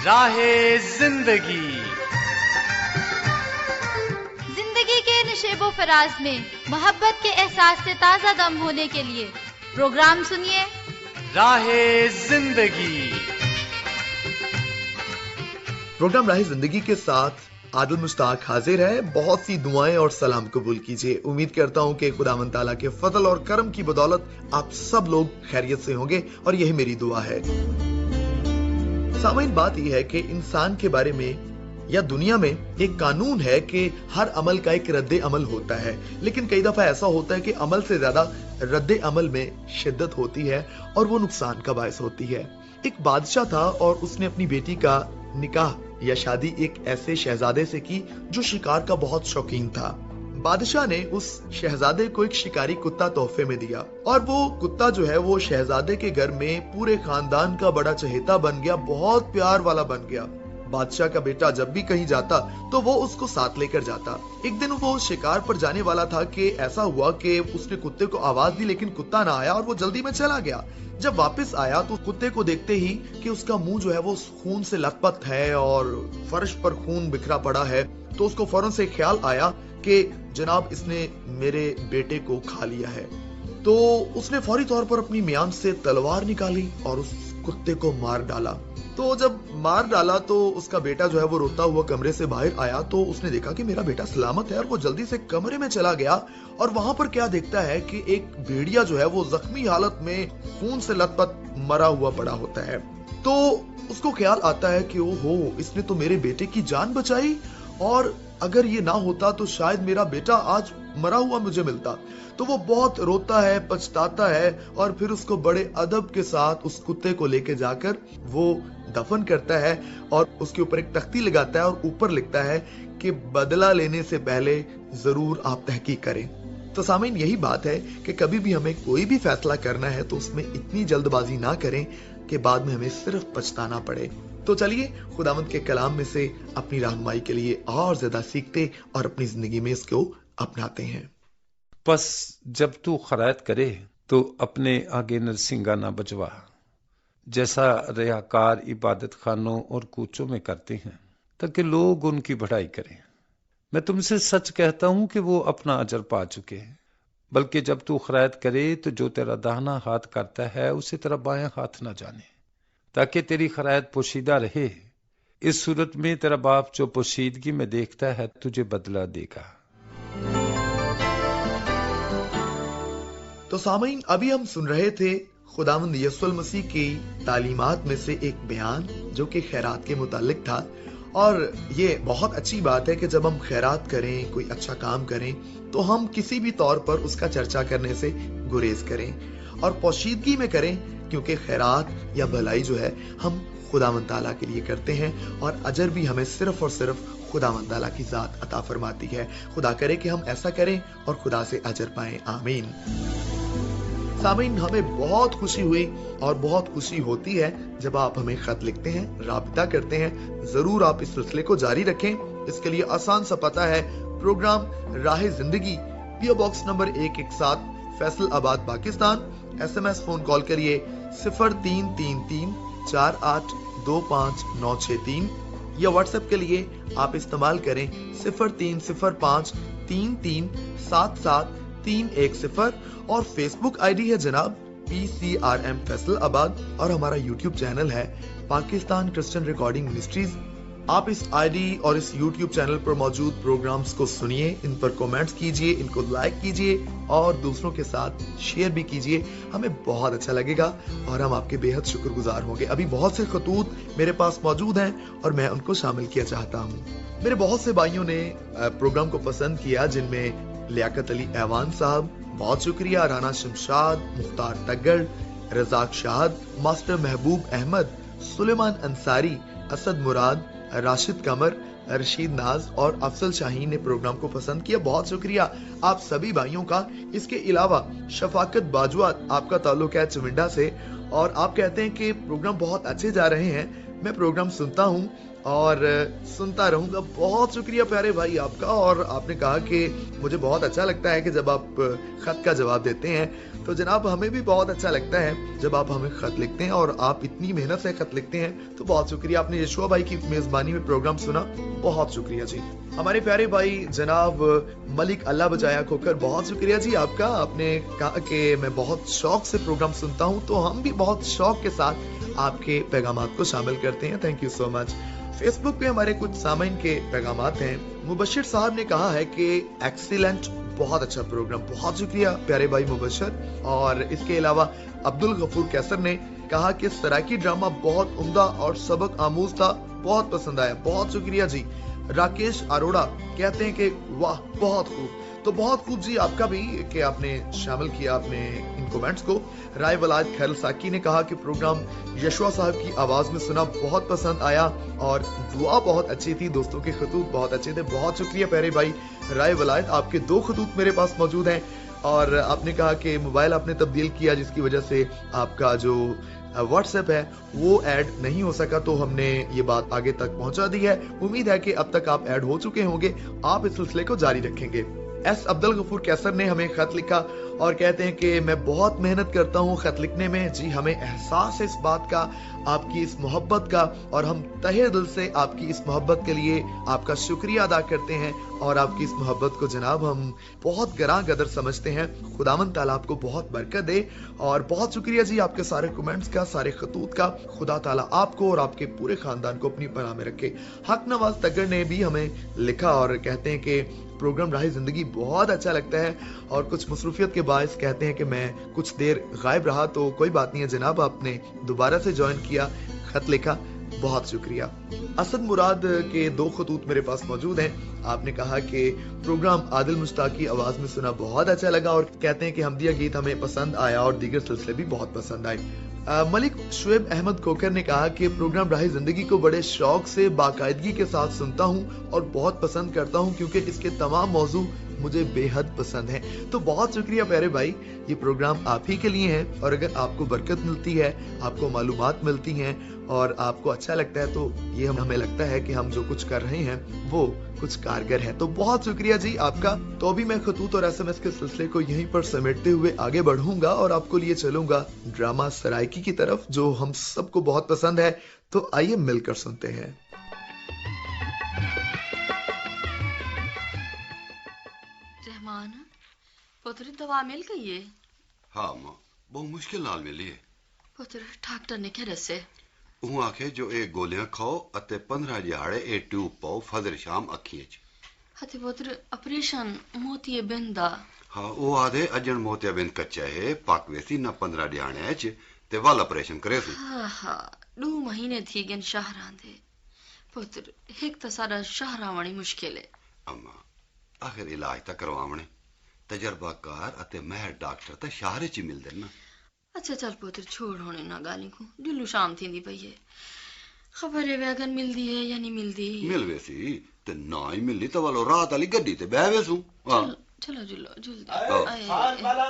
راہ زندگی کے نشیب و فراز میں محبت کے احساس سے تازہ دم ہونے کے لیے پروگرام سنیے راہ زندگی۔ پروگرام راہ زندگی کے ساتھ عادل مشتاق حاضر ہے۔ بہت سی دعائیں اور سلام قبول کیجیے۔ امید کرتا ہوں کہ خداوند تعالیٰ کے فضل اور کرم کی بدولت آپ سب لوگ خیریت سے ہوں گے اور یہی میری دعا ہے۔ سامعین، بات یہ ہے کہ انسان کے بارے میں یا دنیا میں ایک قانون ہے کہ ہر عمل کا ایک رد عمل ہوتا ہے، لیکن کئی دفعہ ایسا ہوتا ہے کہ عمل سے زیادہ رد عمل میں شدت ہوتی ہے اور وہ نقصان کا باعث ہوتی ہے۔ ایک بادشاہ تھا اور اس نے اپنی بیٹی کا نکاح یا شادی ایک ایسے شہزادے سے کی جو شکار کا بہت شوقین تھا۔ بادشاہ نے اس شہزادے کو ایک شکاری کتا تحفے میں دیا اور وہ کتا جو ہے وہ شہزادے کے گھر میں پورے خاندان کا بڑا چہیتا بن گیا، بہت پیار والا بن گیا۔ بادشاہ کا بیٹا جب بھی کہیں جاتا تو وہ اس کو ساتھ لے کر جاتا۔ ایک دن وہ شکار پر جانے والا تھا کہ ایسا ہوا کہ اس نے کتے کو آواز دی لیکن کتا نہ آیا اور وہ جلدی میں چلا گیا۔ جب واپس آیا تو کتے کو دیکھتے ہی کہ اس کا منہ جو ہے وہ خون سے لت پت ہے اور فرش پر خون بکھرا پڑا ہے، تو اس کو فوراً سے خیال آیا کہ جناب اس نے میرے بیٹے کو کھا لیا ہے۔ تو اس نے فوری طور پر اپنی میان سے تلوار نکالی اور اس کتے کو مار ڈالا۔ تو جب مار ڈالا تو اس کا بیٹا جو ہے وہ روتا ہوا کمرے سے باہر آیا تو اس نے دیکھا کہ میرا بیٹا سلامت ہے اور وہ جلدی سے کمرے میں چلا گیا اور وہاں پر کیا دیکھتا ہے کہ ایک بھیڑیا جو ہے وہ زخمی حالت میں خون سے لت پت مرا ہوا پڑا ہوتا ہے۔ تو اس کو خیال آتا ہے کہ اوہو، اس نے تو میرے بیٹے کی جان بچائی اور اگر یہ نہ ہوتا تو شاید میرا بیٹا آج مرا ہوا مجھے ملتا۔ تو وہ بہت روتا ہے، پچھتاتا ہے اور پھر اس کو بڑے ادب کے ساتھ اس کتے کو لے کے جا کر وہ دفن کرتا ہے اور اس کے اوپر ایک تختی لگاتا ہے اور اوپر لکھتا ہے کہ بدلہ لینے سے پہلے ضرور آپ تحقیق کریں۔ تو سامعین، یہی بات ہے کہ کبھی بھی ہمیں کوئی بھی فیصلہ کرنا ہے تو اس میں اتنی جلد بازی نہ کریں کہ بعد میں ہمیں صرف پچھتانا پڑے۔ تو چلیے خداوند کے کلام میں سے اپنی رہنمائی کے لیے اور زیادہ سیکھتے اور اپنی زندگی میں اس کو اپناتے ہیں۔ پس جب تو خرائط کرے تو اپنے آگے نرسنگا نہ بجوا، جیسا ریاکار عبادت خانوں اور کوچوں میں کرتے ہیں، تاکہ لوگ ان کی بڑائی کریں۔ میں تم سے سچ کہتا ہوں کہ وہ اپنا اجر پا چکے ہیں۔ بلکہ جب تو خرائط کرے تو جو تیرا داہنا ہاتھ کرتا ہے اسے تیرا بایاں ہاتھ نہ جانے، تاکہ تیری خرائط پوشیدہ رہے۔ اس صورت میں تیرا باپ جو پوشیدگی میں دیکھتا ہے تجھے بدلہ دے گا۔ تو سامعین، ابھی ہم سن رہے تھے خداوند یسوع المسیح کی تعلیمات میں سے ایک بیان جو کہ خیرات کے متعلق تھا، اور یہ بہت اچھی بات ہے کہ جب ہم خیرات کریں، کوئی اچھا کام کریں تو ہم کسی بھی طور پر اس کا چرچا کرنے سے گریز کریں اور پوشیدگی میں کریں، کیونکہ خیرات یا بھلائی جو ہے ہم خداوند تعالیٰ کے لیے کرتے ہیں اور اجر بھی ہمیں صرف اور صرف خداوند تعالیٰ کی ذات عطا فرماتی ہے۔ خدا کرے کہ ہم ایسا کریں اور خدا سے اجر پائیں، آمین۔ سامعین، ہمیں بہت خوشی ہوئی اور بہت خوشی ہوتی ہے جب آپ ہمیں خط لکھتے ہیں، رابطہ کرتے ہیں۔ ضرور آپ اس سلسلے کو جاری رکھیں۔ اس کے لیے آسان سا پتہ ہے، program Rah Zindagi, P O box number 117، Faisalabad, Pakistan. S M S phone call کریے 0333 48 25 یا واٹس ایپ کے لیے آپ استعمال کریں 0305 33 77 310، اور فیس بک آئی ڈی ہے جناب PCRM فیصل آباد، اور ہمارا یوٹیوب چینل ہے پاکستان کرسچن ریکارڈنگ منسٹریز۔ آپ اس آئی ڈی اور اس یوٹیوب چینل پر موجود پروگرامز کو سنیے، ان پر کومنٹس کیجئے، ان کو لائک کیجئے اور دوسروں کے ساتھ شیئر بھی کیجئے۔ ہمیں بہت اچھا لگے گا اور ہم آپ کے بے حد شکر گزار ہوں گے۔ ابھی بہت سے خطوط میرے پاس موجود ہیں اور میں ان کو شامل کیا چاہتا ہوں۔ میرے بہت سے بھائیوں نے پروگرام کو پسند کیا، جن میں لیاقت علی ایوان صاحب، بہت شکریہ، رانا شمشاد، مختار تگڑ، رزاق شاہد، ماسٹر محبوب احمد، سلیمان انصاری، اسد مراد، راشد قمر، رشید ناز اور افضل شاہین نے پروگرام کو پسند کیا۔ بہت شکریہ آپ سبھی بھائیوں کا۔ اس کے علاوہ شفاقت باجوہ، آپ کا تعلق ہے چمنڈا سے، اور آپ کہتے ہیں کہ پروگرام بہت اچھے جا رہے ہیں، میں پروگرام سنتا ہوں اور سنتا رہوں گا۔ بہت شکریہ پیارے بھائی آپ کا، اور آپ نے کہا کہ مجھے بہت اچھا لگتا ہے کہ جب آپ خط کا جواب دیتے ہیں تو جناب ہمیں بھی بہت اچھا لگتا ہے جب آپ ہمیں خط لکھتے ہیں, اور آپ اتنی محنت سے خط لکھتے ہیں, تو بہت شکریہ. آپ نے یشوا بھائی کی میزبانی میں پروگرام سنا, بہت شکریہ جی. ہمارے پیارے بھائی جناب ملک اللہ بجایا کھوکر, بہت شکریہ جی آپ کا. آپ نے کہا کہ میں بہت شوق سے پروگرام سنتا ہوں, تو ہم بھی بہت شوق کے ساتھ آپ کے پیغامات کو شامل کرتے ہیں. Thank you so much. Facebook پہ ہمارے کچھ سامعین کے پیغامات ہیں. مبشر صاحب نے کہا ہے کہ ایکسیلنٹ, بہت اچھا پروگرام, بہت شکریہ پیارے بھائی مبشر. اور اس کے علاوہ عبد الغفور کیسر نے کہا کہ سرائکی ڈرامہ بہت عمدہ اور سبق آموز تھا, بہت پسند آیا, بہت شکریہ جی. راکیش اروڑا کہتے ہیں کہ واہ بہت خوب, تو بہت خوب جی آپ کا بھی کہ آپ نے شامل کیا اپنے ان کومنٹس کو. رائے ولایت خیل ساکی نے کہا کہ پروگرام یشوا صاحب کی آواز میں سنا, بہت پسند آیا, اور دعا بہت اچھی تھی, دوستوں کے خطوط بہت اچھے تھے. بہت شکریہ پیارے بھائی رائے ولایت, آپ کے 2 خطوط میرے پاس موجود ہیں. اور آپ نے کہا کہ موبائل آپ نے تبدیل کیا, جس کی وجہ سے آپ کا جو واٹس ایپ ہے وہ ایڈ نہیں ہو سکا, تو ہم نے یہ بات آگے تک پہنچا دی ہے. امید ہے کہ اب تک آپ ایڈ ہو چکے ہوں گے, آپ اس سلسلے کو جاری رکھیں گے. ایس عبد الغفور کیسر نے ہمیں خط لکھا اور کہتے ہیں کہ میں بہت محنت کرتا ہوں خط لکھنے میں. جی ہمیں احساس ہے اس بات کا, آپ کی اس محبت کا, اور ہم تہہ دل سے آپ کی اس محبت کے لیے آپ کا شکریہ ادا کرتے ہیں, اور آپ کی اس محبت کو جناب ہم بہت گراں قدر سمجھتے ہیں. خداوند تعالیٰ آپ کو بہت برکت دے, اور بہت شکریہ جی آپ کے سارے کمنٹس کا, سارے خطوط کا. خدا تعالیٰ آپ کو اور آپ کے پورے خاندان کو اپنی پناہ میں رکھے. حق نواز تگر نے بھی ہمیں لکھا اور کہتے ہیں کہ پروگرام راہ زندگی بہت اچھا لگتا ہے, اور کچھ مصروفیت کے باعث کہتے ہیں کہ میں کچھ دیر غائب رہا, تو کوئی بات نہیں ہے جناب, آپ نے دوبارہ سے جوائن کیا, خط لکھا, بہت شکریہ. اسد مراد کے 2 خطوط میرے پاس موجود ہیں. آپ نے کہا کہ پروگرام عادل مشتاق کی آواز میں سنا, بہت اچھا لگا, اور کہتے ہیں کہ حمدیہ گیت ہمیں پسند آیا اور دیگر سلسلے بھی بہت پسند آئے. ملک شعیب احمد کھوکر نے کہا کہ پروگرام راہ زندگی کو بڑے شوق سے باقاعدگی کے ساتھ سنتا ہوں اور بہت پسند کرتا ہوں, کیونکہ اس کے تمام موضوع مجھے بے حد پسند ہیں. تو بہت شکریہ پیارے بھائی, یہ پروگرام آپ ہی کے لیے ہے, اور اگر آپ کو برکت ملتی ہے, آپ کو معلومات ملتی ہیں, اور آپ کو اچھا لگتا ہے, تو یہ ہمیں لگتا ہے کہ ہم جو کچھ کر رہے ہیں وہ کچھ کارگر ہے. تو بہت شکریہ جی آپ کا. تو ابھی میں خطوط اور SMS کے سلسلے کو یہیں پر سمیٹتے ہوئے آگے بڑھوں گا, اور آپ کو لیے چلوں گا ڈرامہ سرائکی کی طرف, جو ہم سب کو بہت پسند ہے. تو آئیے مل کر سنتے ہیں. رحمان پتر دوا مل گئی ہے؟ ہاں ماں, بہت مشکل نال ملی ہے. پتر ڈاکٹر نے کیا دسے؟ وہ آکھے جو اے گولیاں کھاؤ اتے 15 دیہاڑے اے ٹیوب پاؤ فجر شام اکھیاں چ. ہتے پتر آپریشن موتی بند دا. ہاں وہ آدھے اجن موتیا بند کچا ہے, پاک ویسی نہ 15 دیہاڑے چ تے وال آپریشن کرے سی. ہاں ہاں 2 مہینے تھی گن شہراں دے. پتر ایک تو سارا شہراں وانی مشکل ہے. اما آخر علاج تا کرواونے, تجربہ کار اتے مہر ڈاکٹر تا شہر چ مل دے نا. اچھا چل پتر چھوڑ ہونے نہ گالی کو, جلو شام تھی دی پئی ہے. خبر ہے ویگن مل دی ہے یا نہیں مل دی؟ مل ویسی تے نہ ہی ملی تو والو رات والی گڈی تے بہ ویسوں. چلو جلو جلدی. فان والا,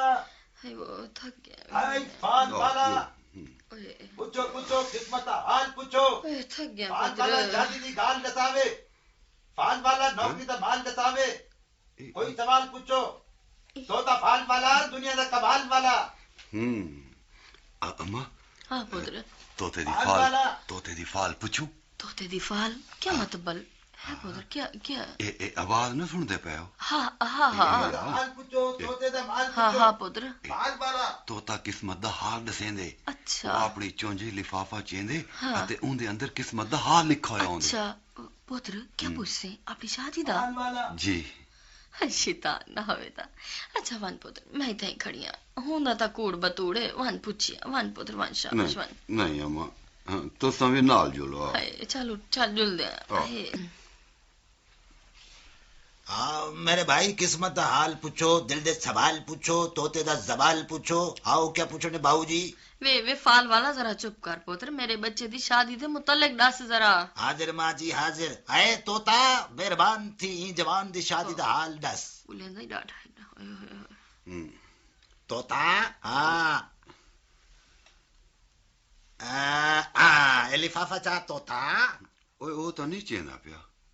ہائے وہ تھک گیا. ہائے فان والا, پوچھو پوچھو قسمت حال پوچھو. اوئے تھک گیا فان والا پتر. جاتی دی گال دساوے, فان والا نوکری دا مال دساوے. کوئی سوال پوچھو, توتا فان والا دنیا دا کمال والا. اما ہاں پتر. توتے دی فال پوچھو. توتے دی فال کیا مطلب ہے پتر؟ کیا کیا اے آواز نہ سن دے پے ہو؟ ہاں ہاں ہاں حال پوچھو, توتے دا مال ہاں پوچھو. ہاں پتر. فان والا توتا قسمت دا حال دسیندے. اچھا وہ اپنی چونجی لفافہ چیندے ہاں. اتے اون دے اندر قسمت دا حال لکھا ہویا ہوندے. اچھا پتر کیا پوچھتے اپنی شادی دا؟ فان والا. جی شیطان نہ ہوئے تا. اچھا ون پتر میں تھی کھڑیاں ہوندا تا کوڑ بتوڑے ون پوچھیا ون پتر ون شاباش ون. نہیں اما, تو سمجھ نال جولو. ہائے چلو چل جل دے. ہاں میرے بھائی, قسمت دا حال پوچھو, دل دے سوال پوچھو, توتے دا زوال پوچھو. آؤ کیا پوچھو نے باؤ جی؟ وے فال والا ذرا چپ کر پتر, میرے بچے دی شادی دے متعلق دس ذرا. حاضر ماں جی حاضر. اے توتا مہربان تھی جوان دی شادی دا حال دس. بولیندا ہی ڈاٹا ہے. توتا ہاں لفافہ چاہ توتا. اوے او تو نہیں چیندا پیا.